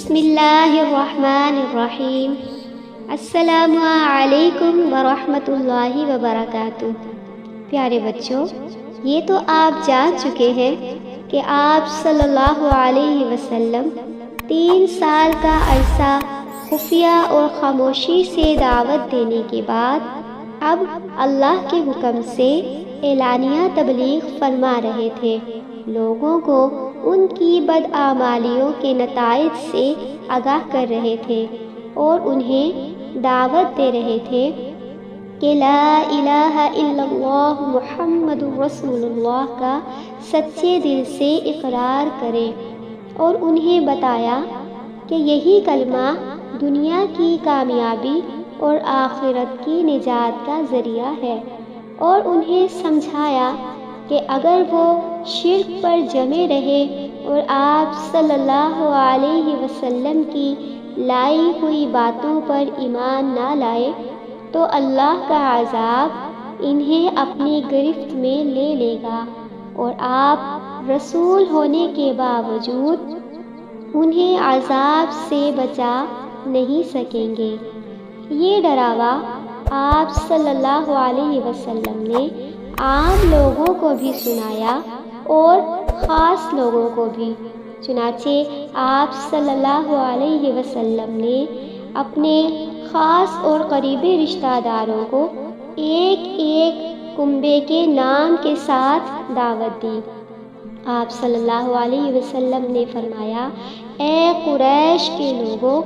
بسم اللہ الرحمن الرحیم۔ السلام علیکم ورحمۃ اللہ وبرکاتہ۔ پیارے بچوں، یہ تو آپ جان چکے ہیں کہ آپ صلی اللہ علیہ وسلم 3 سال کا عرصہ خفیہ اور خاموشی سے دعوت دینے کے بعد اب اللہ کے حکم سے اعلانیہ تبلیغ فرما رہے تھے، لوگوں کو ان کی بدعمالیوں کے نتائج سے آگاہ کر رہے تھے اور انہیں دعوت دے رہے تھے کہ لا الہ الا اللہ محمد رسول اللہ کا سچے دل سے اقرار کریں، اور انہیں بتایا کہ یہی کلمہ دنیا کی کامیابی اور آخرت کی نجات کا ذریعہ ہے، اور انہیں سمجھایا کہ اگر وہ شرک پر جمے رہے اور آپ صلی اللہ علیہ وسلم کی لائی ہوئی باتوں پر ایمان نہ لائے تو اللہ کا عذاب انہیں اپنی گرفت میں لے لے گا، اور آپ رسول ہونے کے باوجود انہیں عذاب سے بچا نہیں سکیں گے۔ یہ ڈراوا آپ صلی اللہ علیہ وسلم نے عام لوگوں کو بھی سنایا اور خاص لوگوں کو بھی۔ چنانچہ آپ صلی اللہ علیہ وسلم نے اپنے خاص اور قریبی رشتہ داروں کو ایک ایک کنبے کے نام کے ساتھ دعوت دی۔ آپ صلی اللہ علیہ وسلم نے فرمایا، اے قریش کے لوگوں،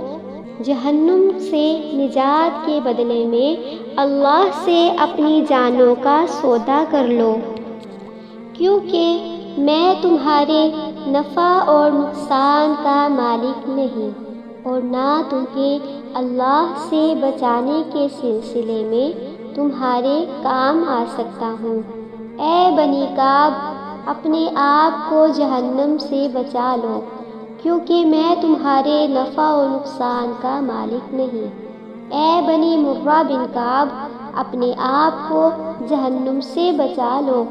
جہنم سے نجات کے بدلے میں اللہ سے اپنی جانوں کا سودا کر لو، کیونکہ میں تمہارے نفع اور نقصان کا مالک نہیں، اور نہ تمہیں اللہ سے بچانے کے سلسلے میں تمہارے کام آ سکتا ہوں۔ اے بنی کعب، اپنے آپ کو جہنم سے بچا لو، کیونکہ میں تمہارے نفع و نقصان کا مالک نہیں۔ اے بنی مرہ بن کعب، اپنے آپ کو جہنم سے بچا لو۔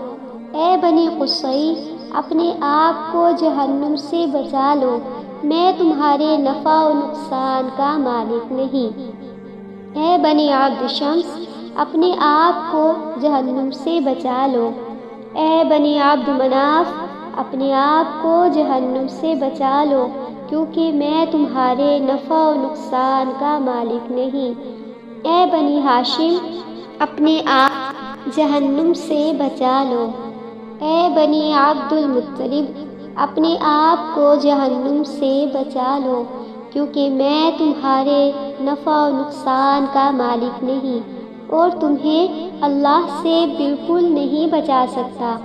اے بنی قصی، اپنے آپ کو جہنم سے بچا لو، میں تمہارے نفع و نقصان کا مالک نہیں۔ اے بنی عبد شمس، اپنے آپ کو جہنم سے بچا لو۔ اے بنی عبد مناف، اپنے آپ کو جہنم سے بچا لو، کیونکہ میں تمہارے نفع و نقصان کا مالک نہیں۔ اے بنی ہاشم، اپنے آپ جہنم سے بچا لو۔ اے بنی عبد المطلب، اپنے آپ کو جہنم سے بچا لو، کیونکہ میں تمہارے نفع و نقصان کا مالک نہیں، اور تمہیں اللہ سے بالکل نہیں بچا سکتا۔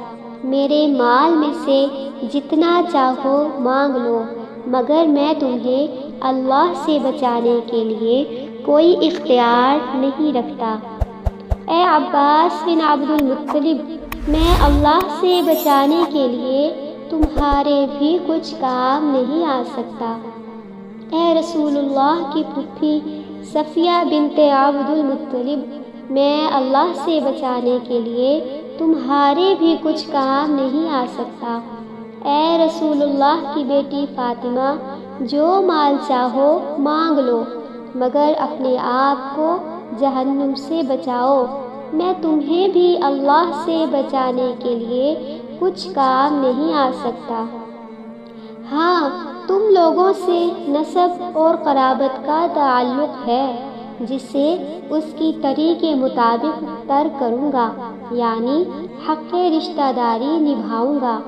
میرے مال میں سے جتنا چاہو مانگ لو، مگر میں تمہیں اللہ سے بچانے کے لیے کوئی اختیار نہیں رکھتا۔ اے عباس بن عبد المطلب، میں اللہ سے بچانے کے لیے تمہارے بھی کچھ کام نہیں آ سکتا۔ اے رسول اللہ کی پھوپھی صفیہ بنت عبد المطلب، میں اللہ سے بچانے کے لیے تمہارے بھی کچھ کام نہیں آ سکتا۔ اے رسول اللہ کی بیٹی فاطمہ، جو مال چاہو مانگ لو، مگر اپنے آپ کو جہنم سے بچاؤ، میں تمہیں بھی اللہ سے بچانے کے لیے کچھ کام نہیں آ سکتا۔ ہاں، تم لوگوں سے نسب اور قرابت کا تعلق ہے، جسے اس کی تری کے مطابق ترک کروں گا، یعنی حق رشتہ داری نبھاؤں گا۔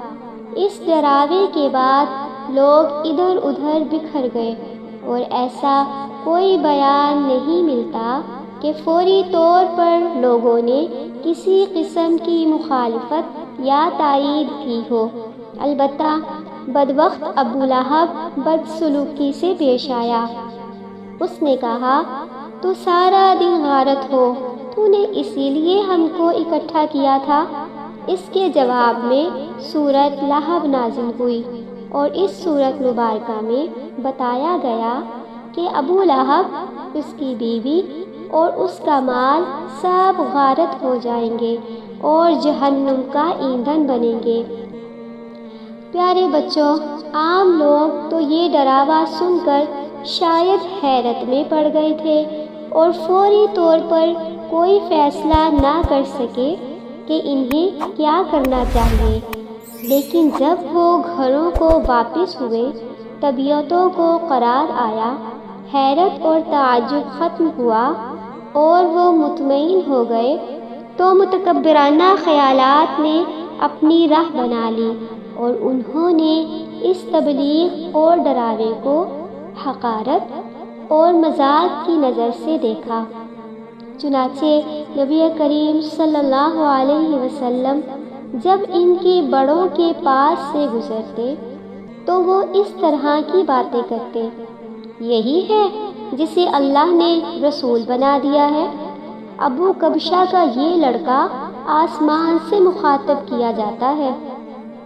اس ڈراوے کے بعد لوگ ادھر ادھر بکھر گئے، اور ایسا کوئی بیان نہیں ملتا کہ فوری طور پر لوگوں نے کسی قسم کی مخالفت یا تائید کی ہو۔ البتہ بدبخت ابو لہب بدسلوکی سے پیش آیا۔ اس نے کہا، تو سارا دن غارت ہو، تو نے اسی لیے ہم کو اکٹھا کیا تھا۔ اس کے جواب میں سورۃ لہب نازل ہوئی، اور اس سورۃ مبارکہ میں بتایا گیا کہ ابو لہب، اس کی بیوی اور اس کا مال سب غارت ہو جائیں گے اور جہنم کا ایندھن بنیں گے۔ پیارے بچوں، عام لوگ تو یہ ڈراوا سن کر شاید حیرت میں پڑ گئے تھے اور فوری طور پر کوئی فیصلہ نہ کر سکے کہ انہیں کیا کرنا چاہیے۔ لیکن جب وہ گھروں کو واپس ہوئے، طبیعتوں کو قرار آیا، حیرت اور تعجب ختم ہوا اور وہ مطمئن ہو گئے، تو متکبرانہ خیالات نے اپنی راہ بنا لی اور انہوں نے اس تبلیغ اور ڈراوے کو حقارت اور مذاق کی نظر سے دیکھا۔ چنانچہ نبی کریم صلی اللہ علیہ وسلم جب ان کے بڑوں کے پاس سے گزرتے تو وہ اس طرح کی باتیں کرتے: یہی ہے جسے اللہ نے رسول بنا دیا ہے۔ ابو کبشہ کا یہ لڑکا آسمان سے مخاطب کیا جاتا ہے۔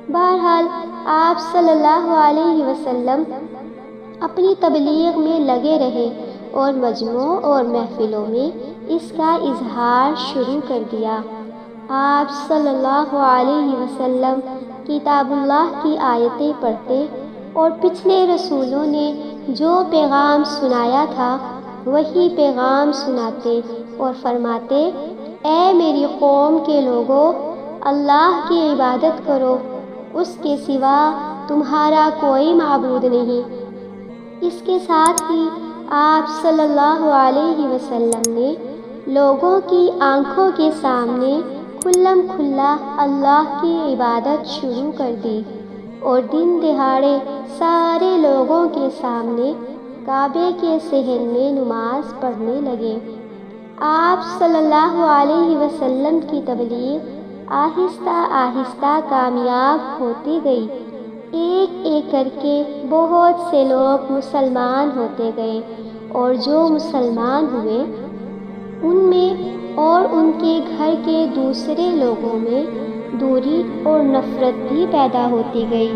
بہرحال آپ صلی اللہ علیہ وسلم اپنی تبلیغ میں لگے رہے اور مجمعوں اور محفلوں میں اس کا اظہار شروع کر دیا۔ آپ صلی اللہ علیہ وسلم کتاب اللہ کی آیتیں پڑھتے اور پچھلے رسولوں نے جو پیغام سنایا تھا وہی پیغام سناتے اور فرماتے: اے میری قوم کے لوگوں، اللہ کی عبادت کرو، اس کے سوا تمہارا کوئی معبود نہیں۔ اس کے ساتھ ہی آپ صلی اللہ علیہ وسلم نے لوگوں کی آنکھوں کے سامنے کھلم کھلا اللہ کی عبادت شروع کر دی اور دن دہاڑے سارے لوگوں کے سامنے کعبے کے صحن میں نماز پڑھنے لگے۔ آپ صلی اللہ علیہ وسلم کی تبلیغ آہستہ آہستہ کامیاب ہوتی گئی۔ ایک ایک کر کے بہت سے لوگ مسلمان ہوتے گئے اور جو مسلمان ہوئے ان میں اور ان کے گھر کے دوسرے لوگوں میں دوری اور نفرت بھی پیدا ہوتی گئی۔